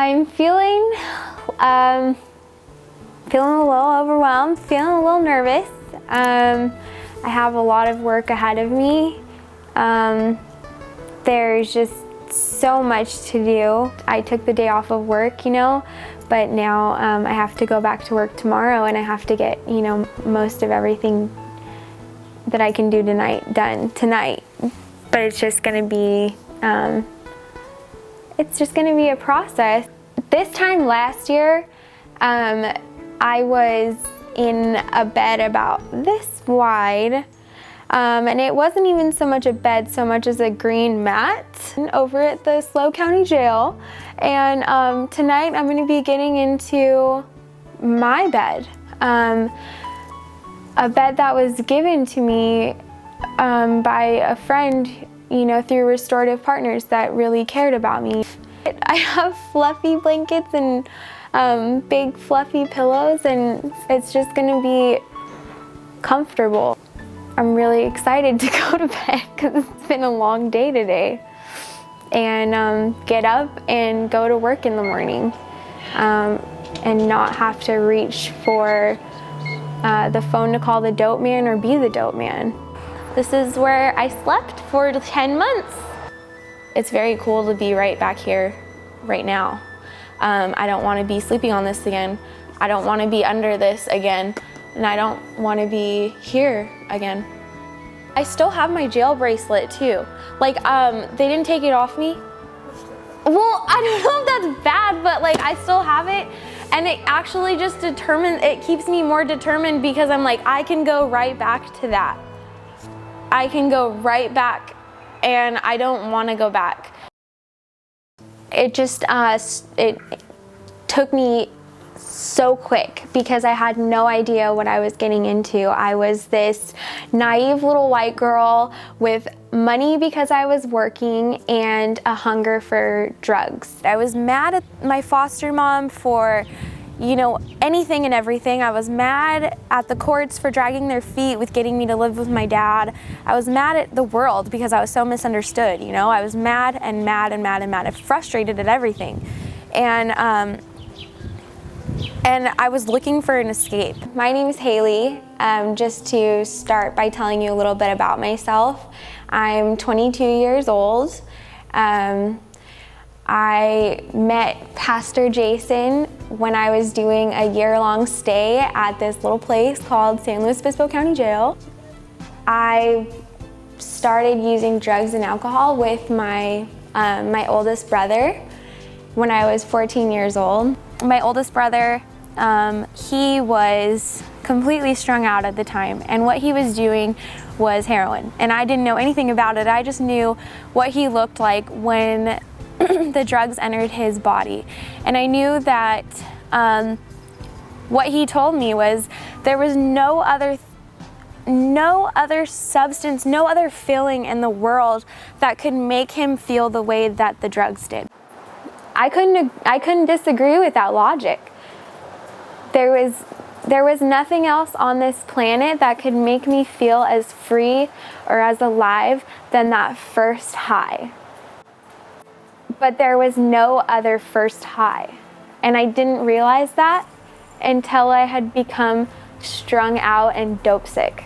I'm feeling a little overwhelmed, feeling a little nervous. I have a lot of work ahead of me. There's just so much to do. I took the day off of work, but now I have to go back to work tomorrow, and I have to get, most of everything that I can do tonight done tonight. But it's just gonna be, a process. This time last year, I was in a bed about this wide, and it wasn't even so much a bed so much as a green mat over at the SLO County Jail. And tonight I'm going to be getting into my bed, a bed that was given to me by a friend, through Restorative Partners that really cared about me. I have fluffy blankets and big fluffy pillows, and it's just going to be comfortable. I'm really excited to go to bed because it's been a long day today, and get up and go to work in the morning, and not have to reach for the phone to call the dope man or be the dope man. This is where I slept for 10 months. It's very cool to be right back here, right now. I don't want to be sleeping on this again. I don't want to be under this again. And I don't want to be here again. I still have my jail bracelet too. They didn't take it off me. Well, I don't know if that's bad, but I still have it. And it actually just it keeps me more determined, because I'm like, I can go right back to that. I can go right back, and I don't want to go back. It just, it took me so quick because I had no idea what I was getting into. I was this naive little white girl with money because I was working and a hunger for drugs. I was mad at my foster mom for, anything and everything. I was mad at the courts for dragging their feet with getting me to live with my dad. I was mad at the world because I was so misunderstood, I was mad and mad and mad and mad. I was frustrated at everything. And I was looking for an escape. My name is Haley. Just to start by telling you a little bit about myself. I'm 22 years old. I met Pastor Jason when I was doing a year-long stay at this little place called San Luis Obispo County Jail. I started using drugs and alcohol with my oldest brother when I was 14 years old. My oldest brother, he was completely strung out at the time, and what he was doing was heroin. And I didn't know anything about it. I just knew what he looked like when the drugs entered his body. And I knew that what he told me was there was no other substance, no other feeling in the world that could make him feel the way that the drugs did. I couldn't disagree with that logic. There was nothing else on this planet that could make me feel as free or as alive than that first high. But there was no other first high. And I didn't realize that until I had become strung out and dope sick.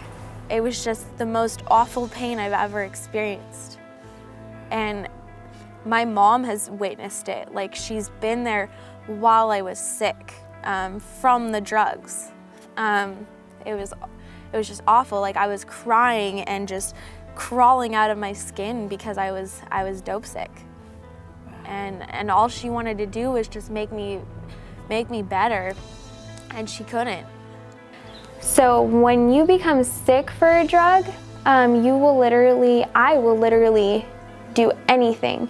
It was just the most awful pain I've ever experienced. And my mom has witnessed it. She's been there while I was sick from the drugs. It was just awful. I was crying and just crawling out of my skin because I was dope sick. And all she wanted to do was just make me better, and she couldn't. So when you become sick for a drug, I will literally do anything.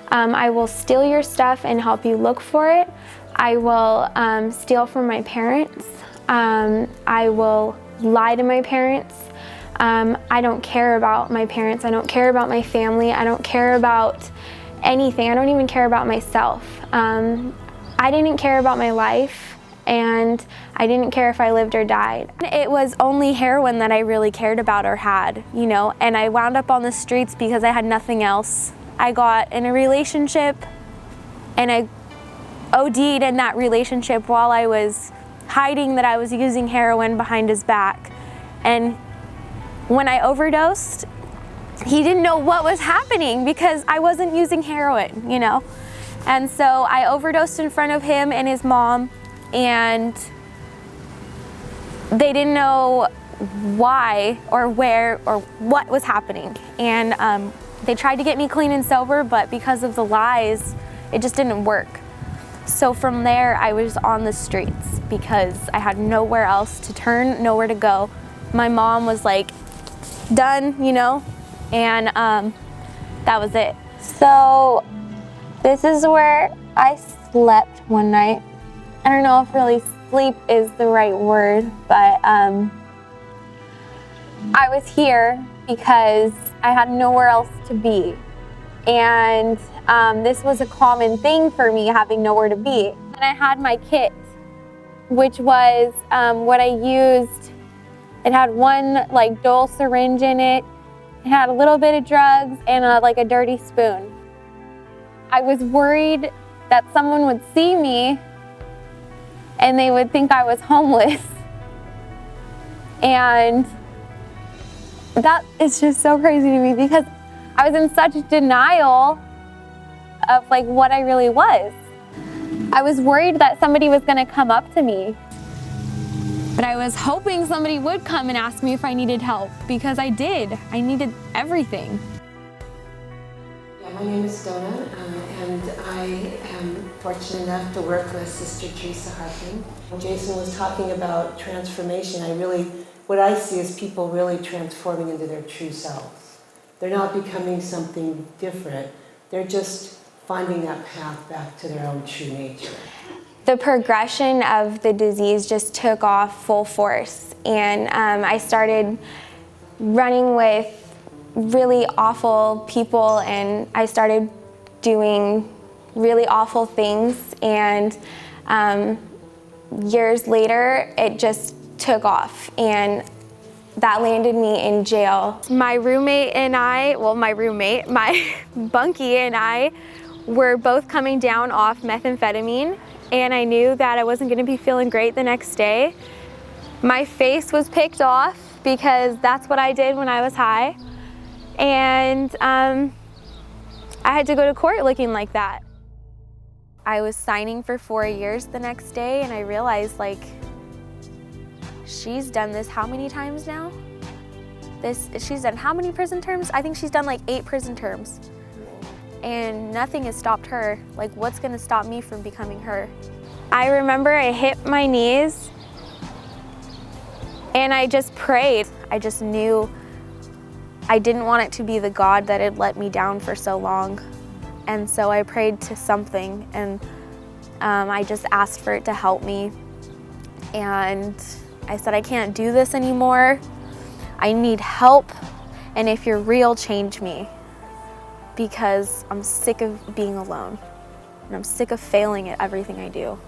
I will steal your stuff and help you look for it. I will steal from my parents. I will lie to my parents. I don't care about my parents. I don't care about my family. I don't care about anything. I don't even care about myself. I didn't care about my life, and I didn't care if I lived or died. It was only heroin that I really cared about or had, and I wound up on the streets because I had nothing else. I got in a relationship, and I OD'd in that relationship while I was hiding that I was using heroin behind his back. And when I overdosed, he didn't know what was happening because I wasn't using heroin, you know? And so I overdosed in front of him and his mom, and they didn't know why or where or what was happening. And they tried to get me clean and sober, but because of the lies, it just didn't work. So from there, I was on the streets because I had nowhere else to turn, nowhere to go. My mom was like, done, you know, and that was it. So this is where I slept one night. I don't know if really sleep is the right word, but I was here because I had nowhere else to be. And this was a common thing for me, having nowhere to be. And I had my kit, which was what I used. It had one like dull syringe in it. It had a little bit of drugs and like a dirty spoon. I was worried that someone would see me and they would think I was homeless. And that is just so crazy to me because I was in such denial of like what I really was. I was worried that somebody was gonna come up to me. But I was hoping somebody would come and ask me if I needed help, because I did. I needed everything. Yeah, my name is Donna, and I am fortunate enough to work with Sister Teresa Hartman. When Jason was talking about transformation, what I see is people really transforming into their true selves. They're not becoming something different. They're just finding that path back to their own true nature. The progression of the disease just took off full force, and I started running with really awful people, and I started doing really awful things, and years later it just took off, and that landed me in jail. My roommate and I, my bunkie and I were both coming down off methamphetamine, and I knew that I wasn't gonna be feeling great the next day. My face was picked off because that's what I did when I was high. And I had to go to court looking like that. I was signing for 4 years the next day, and I realized, like, she's done this how many times now? She's done how many prison terms? I think she's done like 8 prison terms. And nothing has stopped her. Like, what's gonna stop me from becoming her? I remember I hit my knees and I just prayed. I just knew I didn't want it to be the God that had let me down for so long. And so I prayed to something, and I just asked for it to help me. And I said, I can't do this anymore. I need help, and if you're real, change me. Because I'm sick of being alone, and I'm sick of failing at everything I do.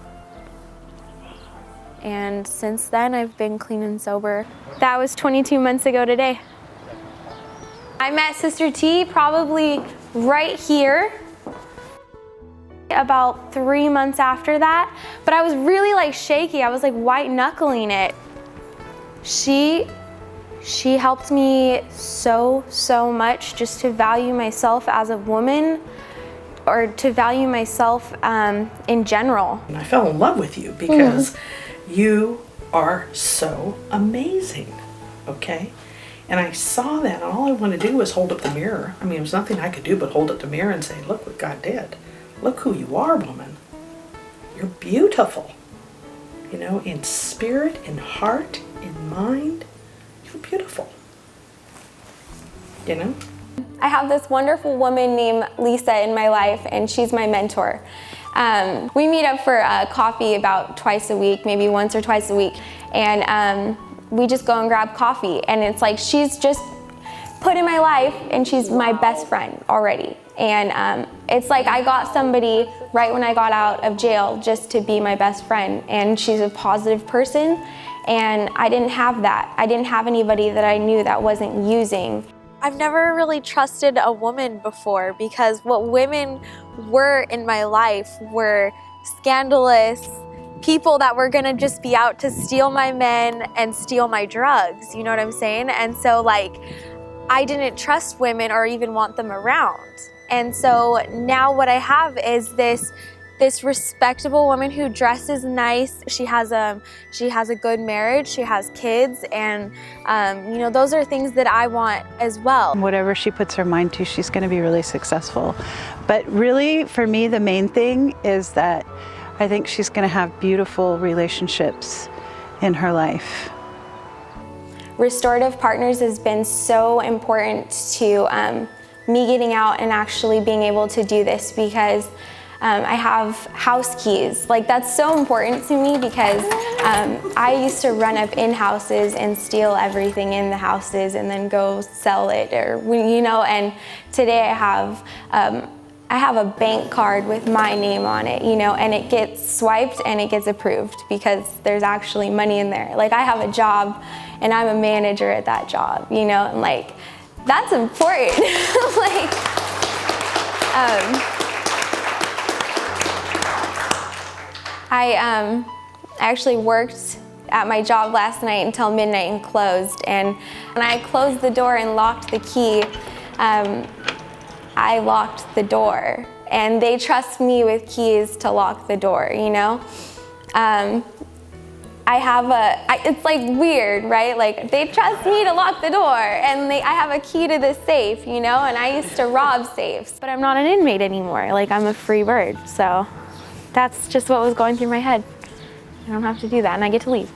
And since then, I've been clean and sober. That was 22 months ago today. I met Sister T probably right here, about 3 months after that, but I was really like shaky. I was like white knuckling it. She helped me so much just to value myself as a woman, or to value myself in general. And I fell in love with you because you are so amazing, okay? And I saw that, and all I wanted to do was hold up the mirror. I mean, there was nothing I could do but hold up the mirror and say, look what God did. Look who you are, woman. You're beautiful. You know, in spirit, in heart, in mind. Beautiful, you know? I have this wonderful woman named Lisa in my life, and she's my mentor. We meet up for coffee about twice a week, maybe once or twice a week, and we just go and grab coffee, and it's like she's just put in my life, and she's my best friend already. And it's like I got somebody right when I got out of jail just to be my best friend, and she's a positive person. And I didn't have that. I didn't have anybody that I knew that wasn't using. I've never really trusted a woman before, because what women were in my life were scandalous people that were gonna just be out to steal my men and steal my drugs, you know what I'm saying? And so like, I didn't trust women or even want them around. And so now what I have is this respectable woman who dresses nice. She has a good marriage, she has kids, and you know, those are things that I want as well. Whatever she puts her mind to, she's going to be really successful. But really, for me, the main thing is that I think she's going to have beautiful relationships in her life. Restorative Partners has been so important to me getting out and actually being able to do this, because I have house keys. Like, that's so important to me, because I used to run up in houses and steal everything in the houses and then go sell it, or you know. And today I have a bank card with my name on it, you know, and it gets swiped and it gets approved because there's actually money in there. Like, I have a job and I'm a manager at that job, you know, and like, that's important. Like, I actually worked at my job last night until midnight and closed. And when I closed the door and locked the key, I locked the door. And they trust me with keys to lock the door, you know? It's like weird, right? Like, they trust me to lock the door, and I have a key to the safe, you know? And I used to rob safes. But I'm not an inmate anymore. Like, I'm a free bird, so that's just what was going through my head. I don't have to do that, and I get to leave.